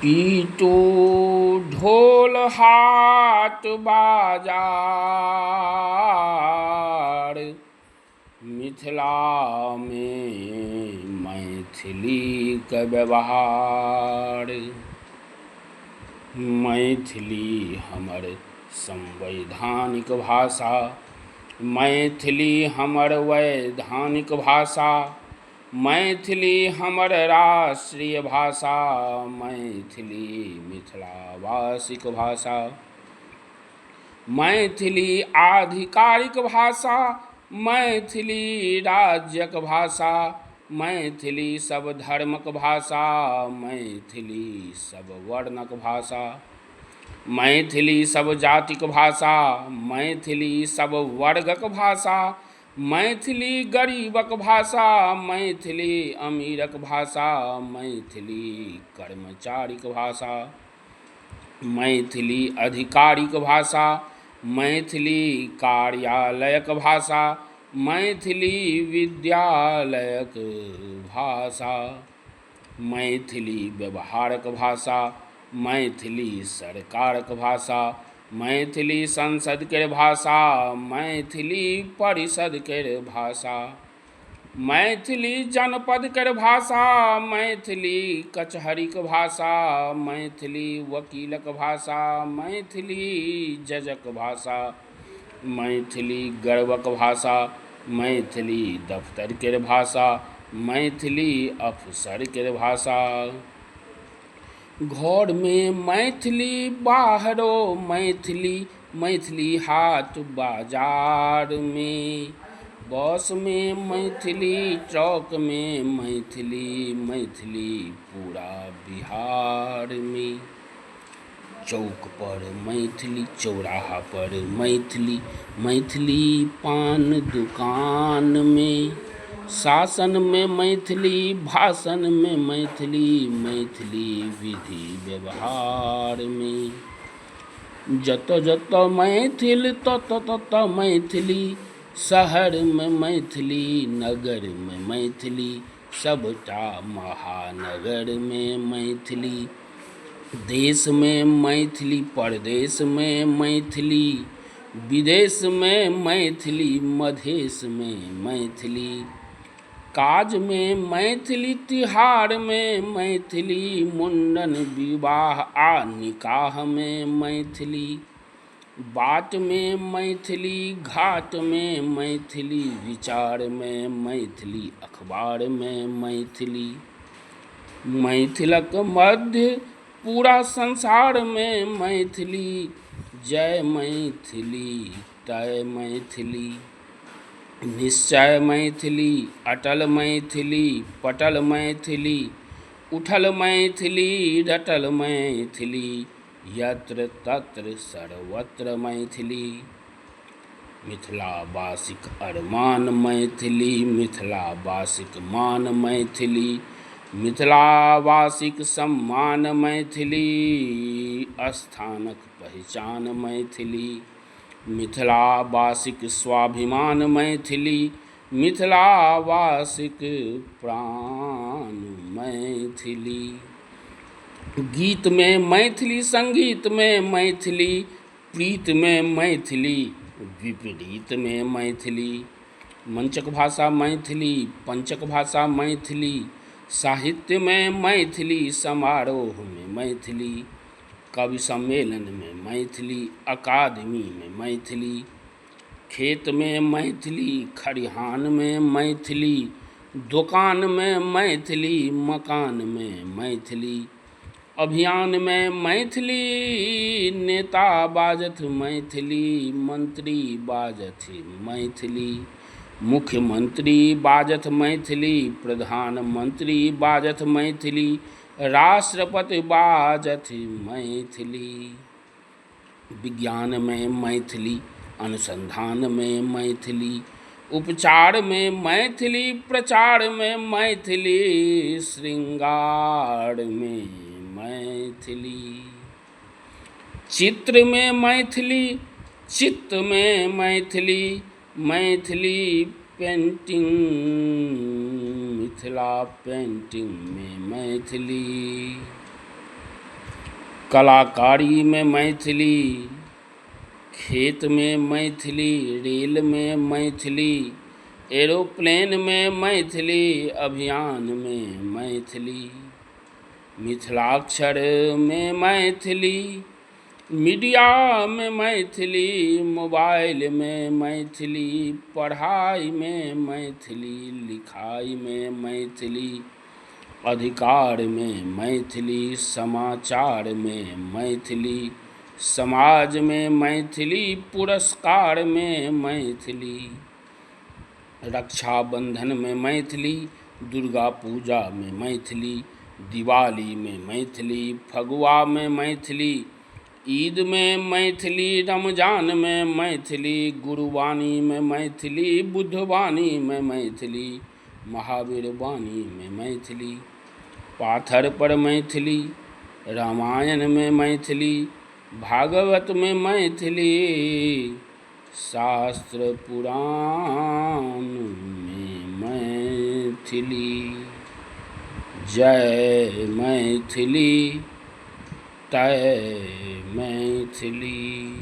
पीटू ढोल हाट बाजार, मिथिला में मैथिली के व्यवहार। मैथिली हमर संवैधानिक भाषा, मैथिली हमर वैधानिक भाषा, मैथिली हमर राष्ट्रीय भाषा, मैथिली मिथिलावासिक भाषा। मैथिली आधिकारिक भाषा, मैथिली राज्यक भाषा, मैथिली सब धर्मक भाषा, मैथिली सब वर्णक भाषा, मैथिली सब जातिक भाषा, मैथिली सब वर्गक भाषा, मैथिली गरीबक भाषा, मैथिली अमीरक भाषा, मैथिली कर्मचारीक भाषा, मैथिली अधिकारिक भाषा, मैथिली कार्यालयक भाषा, मैथिली विद्यालयक भाषा, मैथिली व्यवहारक भाषा, मैथिली सरकारक भाषा, मैथिली संसद के भाषा, मैथिली परिषद के भाषा, मैथिली जनपद के भाषा, मैथिली कचहरीक भाषा, मैथिली वकीलक भाषा, मैथिली जजक भाषा, मैथिली गर्वक भाषा, मैथिली दफ्तर के भाषा, मैथिली अफसर के भाषा। घर में मैथिली बाहरो मैथिली, मैथिली हाट बाजार में, बस में मैथिली, ट्रक में मैथिली, मैथिली पूरा बिहार में। चौक पर मैथिली, चौराहा पर मैथिली, मैथिली पान दुकान में, शासन में मैथिली, भाषण में मैथिली, मैथिली विधि व्यवहार में। जत जत मैथिल तत तत मैथिली, शहर में मैथिली, नगर में मैथिली, सबटा महानगर में मैथिली, देश में मैथिली, परदेश में मैथिली, विदेश में मैथिली, मधेश में मैथिली, काज में मैथिली, तिहार में मैथिली, मुंडन विवाह आ निकाह में मैथिली, बाट में मैथिली, घाट में मैथिली, विचार में मैथिली, अखबार में मैथिली, मैथिलक मध्य पूरा संसार में मैथिली, जय मैथिली तय मैथिली, निश्चय मैथिली, अटल मैथिली, पटल मैथिली, उठल मैथिली, रटल मैथिली, यत्र तत्र सर्वत्र मैथिली। मिथिलावासिक अरमान मैथिली, मिथिलावासिक मान मैथिली, मिथिलावासिक सम्मान मैथिली, स्थानक पहचान मैथिली, मिथिलावासिक स्वाभिमान मैथिली, मिथिलावासिक प्राण मैथिली। गीत में मैथिली, संगीत में मैथिली, प्रीत में मैथिली, विपरीत में मैथिली, मंचक भाषा मैथिली, पंचक भाषा मैथिली, साहित्य में मैथिली, समारोह में मैथिली, कवि सम्मेलन में मैथिली, अकादमी में मैथिली, खेत में मैथिली, खरिहान में मैथिली, दुकान में मैथिली, मकान में मैथिली, अभियान में मैथिली, नेता बाजथ मैथिली, मंत्री बाजथ मैथिली, मुख्यमंत्री बाजथ मैथिली, प्रधानमंत्री बाजथ मैथिली, राष्ट्रपति बाजथ मैथिली, विज्ञान में मैथिली, अनुसंधान में मैथिली, उपचार में मैथिली, प्रचार में मैथिली, श्रृंगार में मैथिली, चित्र में मैथिली, चित्त में मैथिली, मैथिली पेंटिंग, मिथिला पेंटिंग में मैथिली। कलाकारी में मैथिली, खेत में मैथिली, रेल में मैथिली, एरोप्लेन में मैथिली, अभियान में मैथिली, मिथिलाक्षर में मैथिली, मीडिया में मैथिली, मोबाइल में मैथिली, पढ़ाई में मैथिली, लिखाई में मैथिली, अधिकार में मैथिली, समाचार में मैथिली, समाज में मैथिली, पुरस्कार में मैथिली, रक्षाबंधन में मैथिली, दुर्गा पूजा में मैथिली, दिवाली में मैथिली, फगुआ में मैथिली, ईद में मैथिली, रमजान में मैथिली, गुरुवाणी में मैथिली, बुधवाणी में मैथिली, महावीर वाणी में मैथिली, पाथर पर मैथिली, रामायण में मैथिली, भागवत में मैथिली, शास्त्र पुराण में मैथिली। जय मैथिली, तय मैथिली।